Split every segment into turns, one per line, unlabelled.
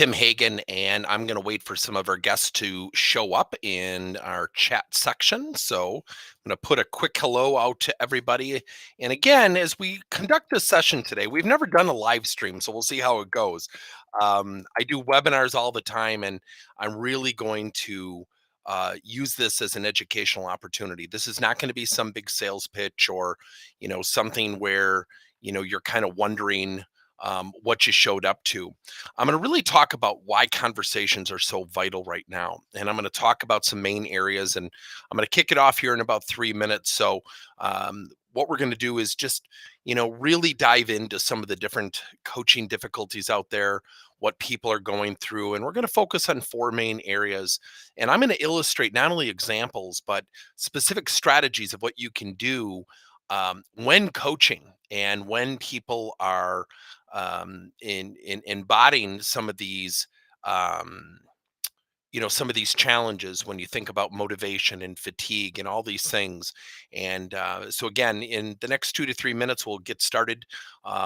Tim Hagan, and I'm going to wait for some of our guests to show up in our chat section. So I'm going to put a quick hello out to everybody. And again, as we conduct this session today, we've never done a live stream, so we'll see how it goes. I do webinars all the time, and I'm really going to use this as an educational opportunity. This is not going to be some big sales pitch or, something where, you're kind of wondering what you showed up to. I'm going to really talk about why conversations are so vital right now. And I'm going to talk about some main areas, and I'm going to kick it off here in about 3 minutes. So, what we're going to do is just, really dive into some of the different coaching difficulties out there, what people are going through. And we're going to focus on four main areas. And I'm going to illustrate not only examples, but specific strategies of what you can do when coaching and when people are in embodying some of these um, some of these challenges when you think about motivation and fatigue and all these things. And so again, in the next 2 to 3 minutes, we'll get started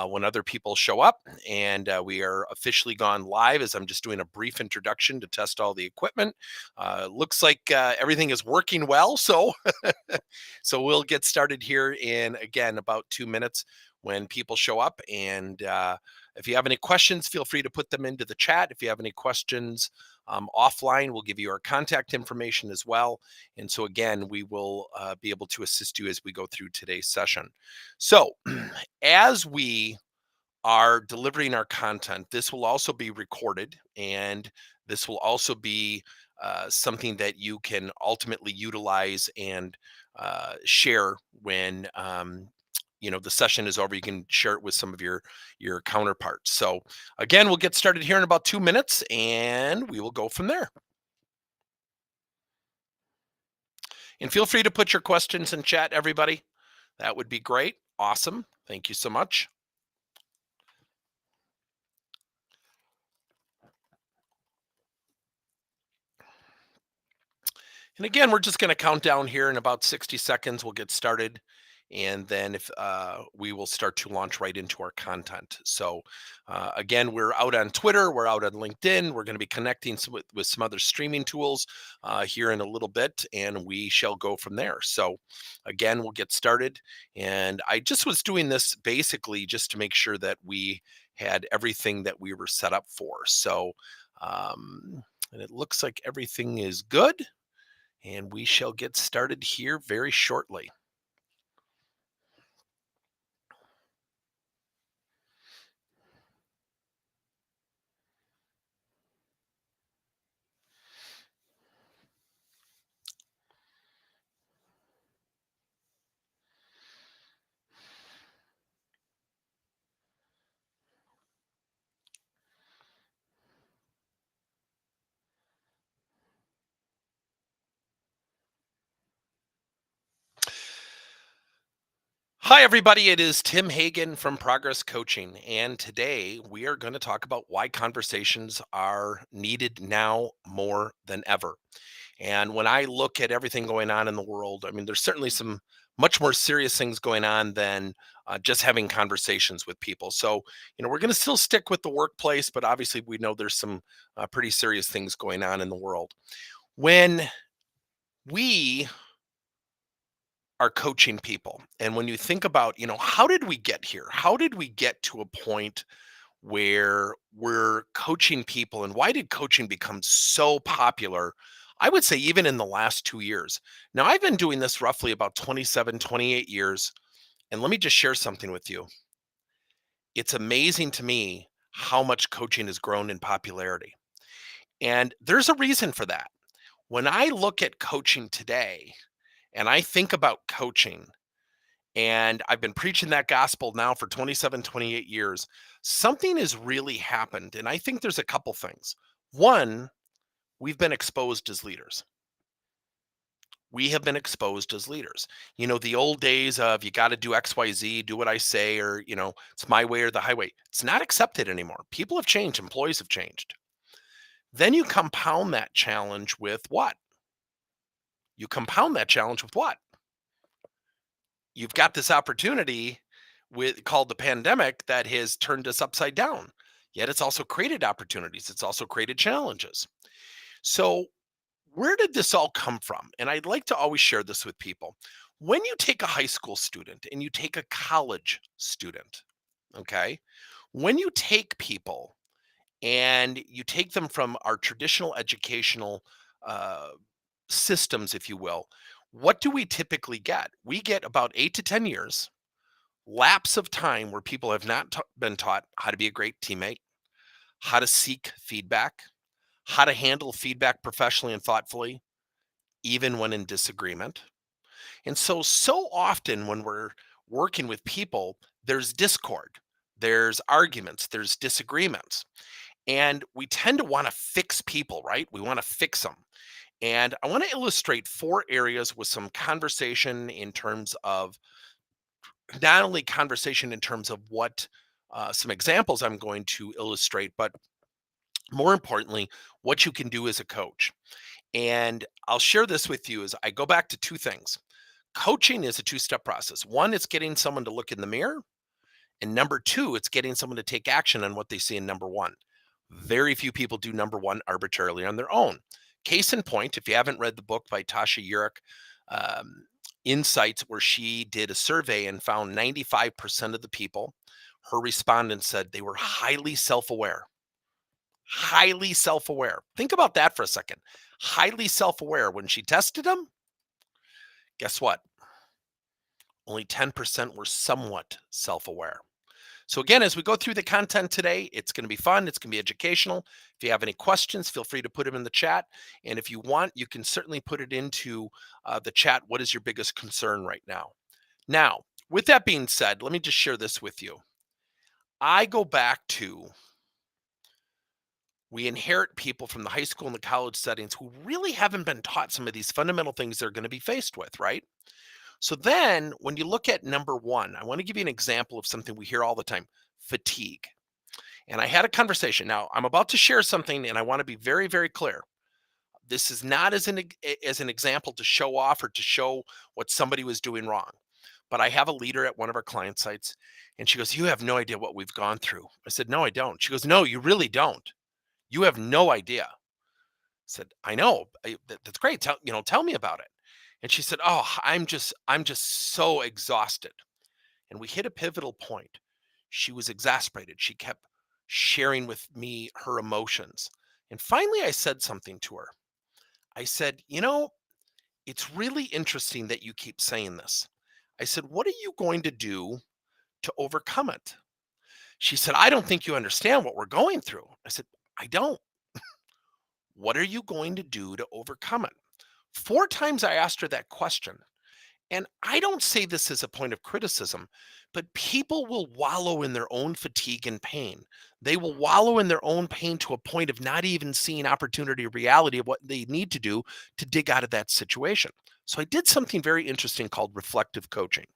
when other people show up, and we are officially gone live as I'm just doing a brief introduction to test all the equipment. Looks like everything is working well, so so we'll get started here in, again, about 2 minutes when people show up. And if you have any questions, feel free to put them into the chat. If you have any questions offline, we'll give you our contact information as well. And so again, we will be able to assist you as we go through today's session. So as we are delivering our content, this will also be recorded, and this will also be something that you can ultimately utilize and share when the session is over. You can share it with some of your counterparts. So again, we'll get started here in about 2 minutes, and we will go from there. And feel free to put your questions in chat, everybody. That would be great. Awesome. Thank you so much. And again, we're just going to count down here in about 60 seconds. We'll get started. And then if we will start to launch right into our content. So again, we're out on Twitter, we're out on LinkedIn. We're going to be connecting with some other streaming tools here in a little bit, and we shall go from there. So again, we'll get started. And I just was doing this basically just to make sure that we had everything that we were set up for. So, and it looks like everything is good. And we shall get started here very shortly. Hi, everybody. It is Tim Hagan from Progress Coaching. And today we are going to talk about why conversations are needed now more than ever. And when I look at everything going on in the world, I mean, there's certainly some much more serious things going on than just having conversations with people. So, we're going to still stick with the workplace, but obviously we know there's some pretty serious things going on in the world. When we are coaching people, and when you think about, how did we get here? How did we get to a point where we're coaching people, and why did coaching become so popular? I would say even in the last 2 years. Now, I've been doing this roughly about 27, 28 years. And let me just share something with you. It's amazing to me how much coaching has grown in popularity. And there's a reason for that. When I look at coaching today and I think about coaching, and I've been preaching that gospel now for 27, 28 years, something has really happened. And I think there's a couple things. One, we've been exposed as leaders. We have been exposed as leaders. The old days of you got to do XYZ, do what I say, or, it's my way or the highway. It's not accepted anymore. People have changed, employees have changed. Then you compound that challenge with what? You compound that challenge with what? You've got this opportunity called the pandemic that has turned us upside down. yet it's also created opportunities. It's also created challenges. So, where did this all come from? And I'd like to always share this with people. When you take a high school student and you take a college student, okay, when you take people and you take them from our traditional educational uh, systems, if you will, what do we typically get? We get about 8 to 10 years lapse of time where people have not been taught how to be a great teammate, how to seek feedback, how to handle feedback professionally and thoughtfully, even when in disagreement. And so often when we're working with people, there's discord, there's arguments, there's disagreements. And we tend to want to fix people, right? We want to fix them. And I want to illustrate 4 areas with some conversation in terms of not only conversation in terms of what some examples I'm going to illustrate, but more importantly, what you can do as a coach. And I'll share this with you as I go back to 2 things. Coaching is a 2-step process. One, it's getting someone to look in the mirror. And number 2, it's getting someone to take action on what they see in number 1. Very few people do number 1 arbitrarily on their own. Case in point, if you haven't read the book by Tasha Eurich, um, Insights, where she did a survey and found 95% of the people, her respondents said they were highly self aware. Highly self aware. Think about that for a second. Highly self aware. When she tested them, guess what? Only 10% were somewhat self aware. So, again, as we go through the content today, it's going to be fun. It's going to be educational. If you have any questions, feel free to put them in the chat. And if you want, you can certainly put it into the chat. What is your biggest concern right now? Now, with that being said, let me just share this with you. I go back to we inherit people from the high school and the college settings who really haven't been taught some of these fundamental things they're going to be faced with, right? So then when you look at number 1, I want to give you an example of something we hear all the time: fatigue. And I had a conversation. Now, I'm about to share something and I want to be very, very clear. This is not as an example to show off or to show what somebody was doing wrong. But I have a leader at one of our client sites and she goes, "You have no idea what we've gone through." I said, "No, I don't." She goes, "No, you really don't. You have no idea." I said, "I know. That's great. Tell me about it." And she said, "Oh, I'm just so exhausted." And we hit a pivotal point. She was exasperated. She kept sharing with me her emotions. And finally, I said something to her. I said, it's really interesting that you keep saying this. I said, "What are you going to do to overcome it?" She said, "I don't think you understand what we're going through." I said, "I don't. What are you going to do to overcome it?" 4 times I asked her that question. And I don't say this as a point of criticism, but people will wallow in their own fatigue and pain. They will wallow in their own pain to a point of not even seeing opportunity or reality of what they need to do to dig out of that situation. So I did something very interesting called reflective coaching.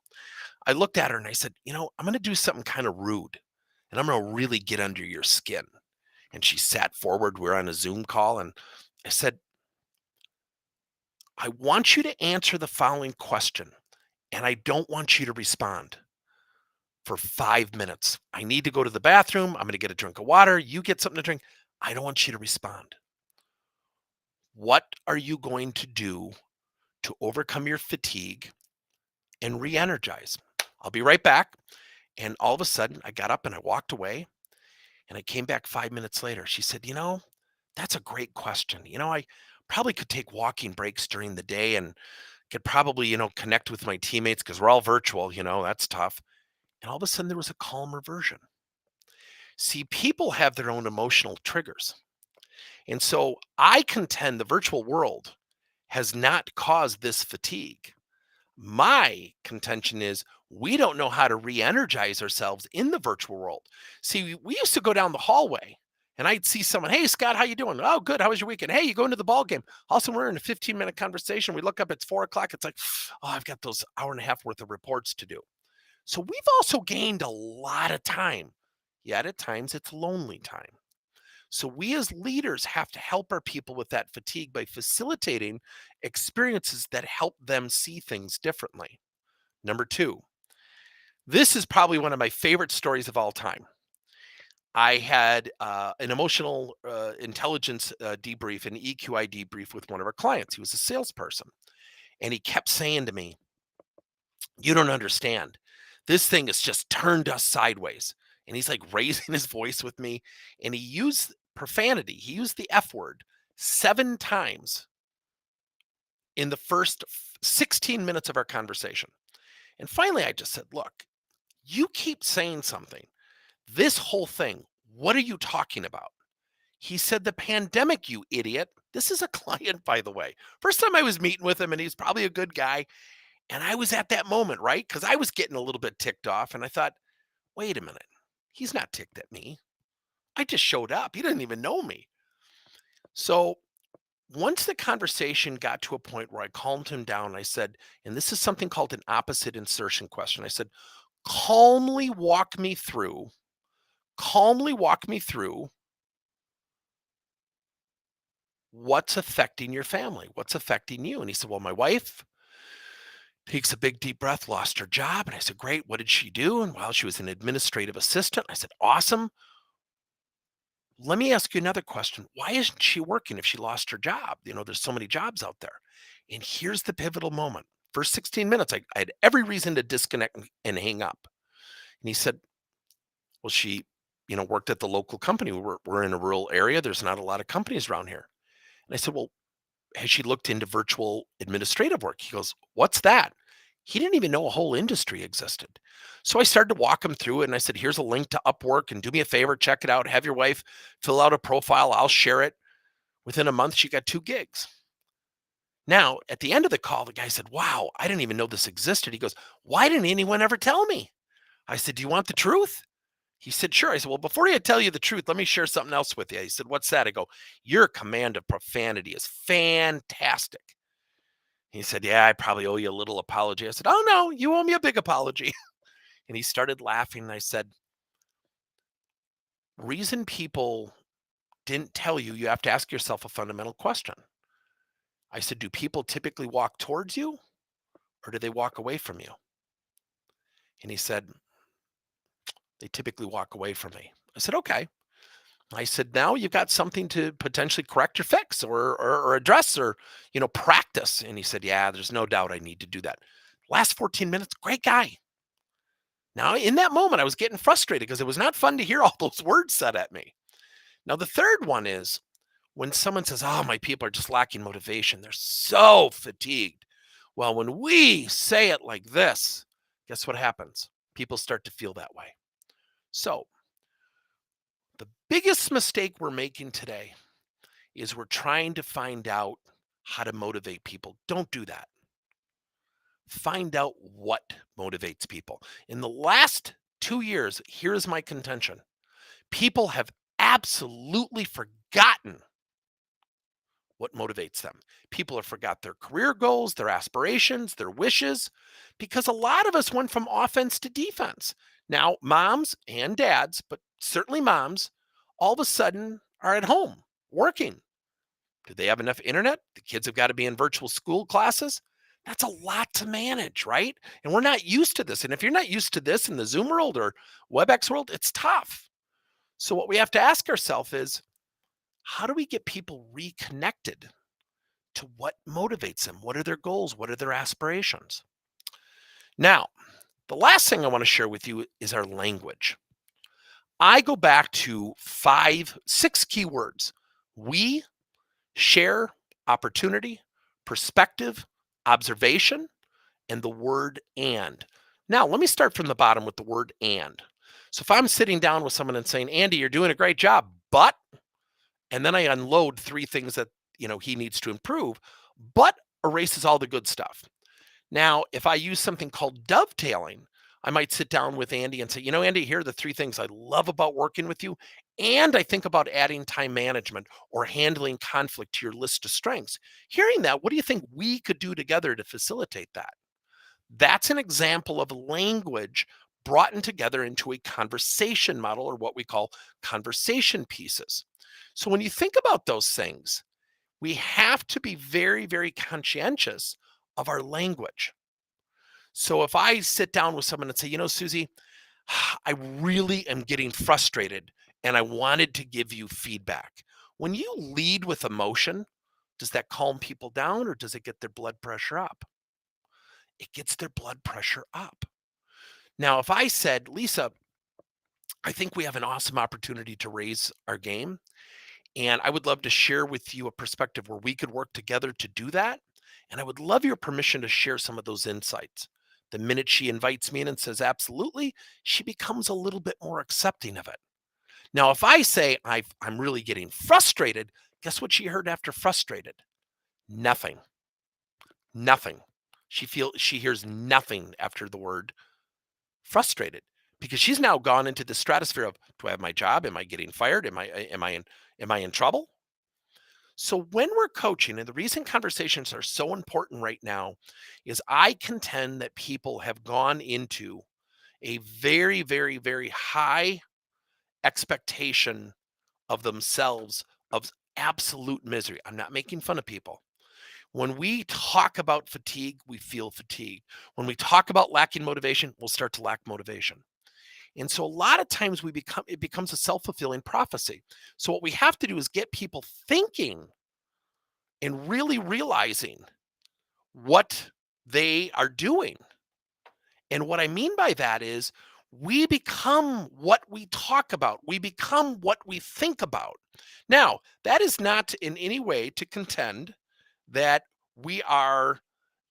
I looked at her and I said, "I'm going to do something kind of rude and I'm going to really get under your skin." And she sat forward. We were on a Zoom call and I said, "I want you to answer the following question. And I don't want you to respond for 5 minutes. I need to go to the bathroom. I'm going to get a drink of water. You get something to drink. I don't want you to respond. What are you going to do to overcome your fatigue and re energize?" I'll be right back. And all of a sudden, I got up and I walked away. And I came back 5 minutes later. She said, "That's a great question. I probably could take walking breaks during the day and could probably, connect with my teammates because we're all virtual. That's tough." And all of a sudden, there was a calmer version. See, people have their own emotional triggers. And so I contend the virtual world has not caused this fatigue. My contention is we don't know how to re energize ourselves in the virtual world. See, we used to go down the hallway and I'd see someone, "Hey, Scott, how you doing?" "Oh, good. How was your weekend?" "Hey, you going to the ball game?" Also, we're in a 15-minute conversation. We look up, it's 4 o'clock. It's like, "Oh, I've got those hour and a half worth of reports to do." So we've also gained a lot of time, yet at times it's lonely time. So we as leaders have to help our people with that fatigue by facilitating experiences that help them see things differently. Number 2, this is probably one of my favorite stories of all time. I had an emotional intelligence debrief, an EQI debrief with one of our clients. He was a salesperson. And he kept saying to me, "You don't understand. This thing has just turned us sideways." And he's like raising his voice with me. And he used profanity. He used the F word 7 times in the first 16 minutes of our conversation. And finally, I just said, "Look, you keep saying something. This whole thing, what are you talking about?" He said, "The pandemic, you idiot." This is a client, by the way. First time I was meeting with him, and he's probably a good guy. And I was at that moment, right? Because I was getting a little bit ticked off. And I thought, wait a minute. He's not ticked at me. I just showed up. He didn't even know me. So once the conversation got to a point where I calmed him down, I said, and this is something called an opposite insertion question. I said, calmly walk me through, calmly walk me through what's affecting your family, what's affecting you. And he said, well, my wife takes a big deep breath, lost her job. And I said, great. What did she do? And well, she was an administrative assistant. I said, awesome. Let me ask you another question. Why isn't she working if she lost her job? There's so many jobs out there. And here's the pivotal moment. First 16 minutes, I had every reason to disconnect and hang up. And he said, well, she, worked at the local company. We're in a rural area. There's not a lot of companies around here. And I said, well, has she looked into virtual administrative work? He goes, what's that? He didn't even know a whole industry existed. So I started to walk him through it. And I said, here's a link to Upwork and do me a favor, check it out. Have your wife fill out a profile. I'll share it. Within a month, she got 2 gigs. Now, at the end of the call, the guy said, wow, I didn't even know this existed. He goes, why didn't anyone ever tell me? I said, do you want the truth? He said, sure. I said, well, before I tell you the truth, let me share something else with you. He said, what's that? I go, your command of profanity is fantastic. He said, yeah, I probably owe you a little apology. I said, oh, no, you owe me a big apology. And he started laughing. And I said, reason people didn't tell you, you have to ask yourself a fundamental question. I said, do people typically walk towards you or do they walk away from you? And he said, they typically walk away from me. I said, okay. I said, now you've got something to potentially correct or fix or address or, practice. And he said, yeah, there's no doubt I need to do that. Last 14 minutes, great guy. Now, in that moment, I was getting frustrated because it was not fun to hear all those words said at me. Now, the third one is when someone says, oh, my people are just lacking motivation. They're so fatigued. Well, when we say it like this, guess what happens? People start to feel that way. So the biggest mistake we're making today is we're trying to find out how to motivate people. Don't do that. Find out what motivates people. In the last 2 years, here's my contention. People have absolutely forgotten what motivates them. People have forgot their career goals, their aspirations, their wishes, because a lot of us went from offense to defense. Now, moms and dads, but certainly moms, all of a sudden are at home working. Do they have enough internet? The kids have got to be in virtual school classes. That's a lot to manage, right? And we're not used to this. And if you're not used to this in the Zoom world or WebEx world, it's tough. So what we have to ask ourselves is, how do we get people reconnected to what motivates them? What are their goals? What are their aspirations? Now, the last thing I want to share with you is our language. I go back to 6 keywords. We, share, opportunity, perspective, observation, and the word and. Now, let me start from the bottom with the word and. So if I'm sitting down with someone and saying, Andy, you're doing a great job, but, and then I unload 3 things that, he needs to improve, but erases all the good stuff. Now, if I use something called dovetailing, I might sit down with Andy and say, Andy, here are the 3 things I love about working with you. And I think about adding time management or handling conflict to your list of strengths. Hearing that, what do you think we could do together to facilitate that? That's an example of language brought in together into a conversation model, or what we call conversation pieces. So when you think about those things, we have to be very, very conscientious of our language. So if I sit down with someone and say, Susie, I really am getting frustrated and I wanted to give you feedback. When you lead with emotion, does that calm people down or does it get their blood pressure up? It gets their blood pressure up. Now, if I said, Lisa, I think we have an awesome opportunity to raise our game, and I would love to share with you a perspective where we could work together to do that. And I would love your permission to share some of those insights. The minute she invites me in and says, absolutely, she becomes a little bit more accepting of it. Now, if I say I'm really getting frustrated, guess what she heard after frustrated? Nothing. Nothing. She hears nothing after the word frustrated because she's now gone into the stratosphere of, do I have my job? Am I getting fired? Am I in trouble? So when we're coaching, and the reason conversations are so important right now is I contend that people have gone into a very, very, very high expectation of themselves of absolute misery. I'm not making fun of people. When we talk about fatigue, we feel fatigue. When we talk about lacking motivation, we'll start to lack motivation. And so a lot of times it becomes a self-fulfilling prophecy. So what we have to do is get people thinking and really realizing what they are doing. And what I mean by that is we become what we talk about. We become what we think about. Now, that is not in any way to contend that we are,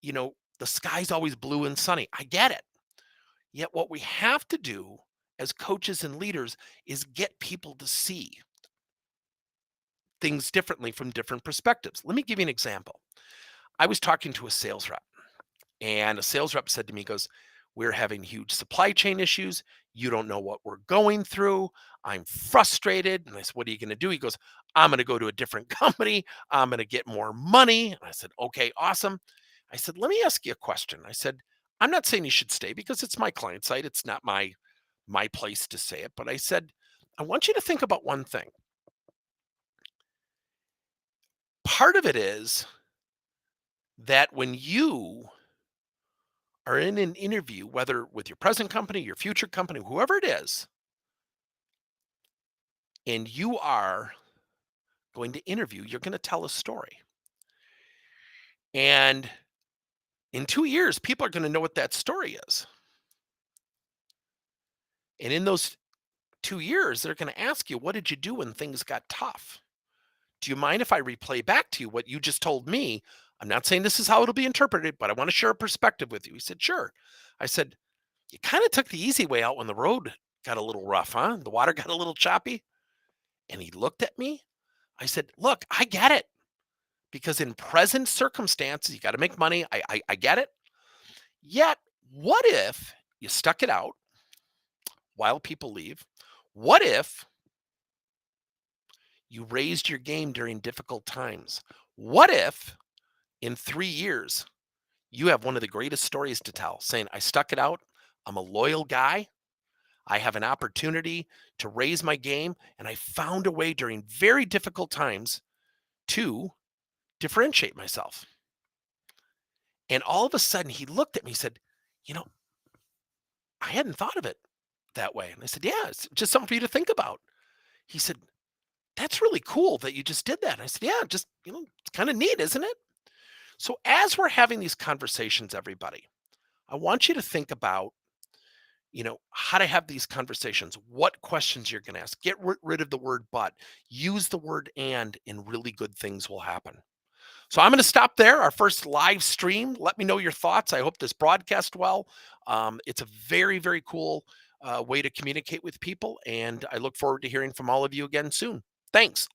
the sky's always blue and sunny. I get it. Yet what we have to do as coaches and leaders is get people to see things differently from different perspectives. Let me give you an example. I was talking to a sales rep, and a sales rep said to me, he goes, we're having huge supply chain issues. You don't know what we're going through. I'm frustrated. And I said, what are you going to do? He goes, I'm going to go to a different company. I'm going to get more money. And I said, okay, awesome. I said, let me ask you a question. I said, I'm not saying you should stay because it's my client site. It's not my place to say it. But I said, I want you to think about one thing. Part of it is that when you are in an interview, whether with your present company, your future company, whoever it is, and you are going to interview, you're going to tell a story. And in 2 years, people are going to know what that story is. And in those 2 years, they're going to ask you, what did you do when things got tough? Do you mind if I replay back to you what you just told me? I'm not saying this is how it'll be interpreted, but I want to share a perspective with you. He said, sure. I said, you kind of took the easy way out when the road got a little rough, huh? The water got a little choppy. And he looked at me. I said, look, I get it. Because in present circumstances, you got to make money. I get it. Yet, what if you stuck it out while people leave? What if you raised your game during difficult times? What if in 3 years, you have one of the greatest stories to tell saying, I stuck it out. I'm a loyal guy. I have an opportunity to raise my game. And I found a way during very difficult times to differentiate myself. And all of a sudden, he looked at me and said, you know, I hadn't thought of it that way. And I said, yeah, it's just something for you to think about. He said, that's really cool that you just did that. And I said, yeah, just, it's kind of neat, isn't it? So as we're having these conversations, everybody, I want you to think about, how to have these conversations, what questions you're going to ask, get rid of the word but, use the word and really good things will happen. So I'm going to stop there. Our first live stream. Let me know your thoughts. I hope this broadcast well. It's a very, very cool way to communicate with people. And I look forward to hearing from all of you again soon. Thanks.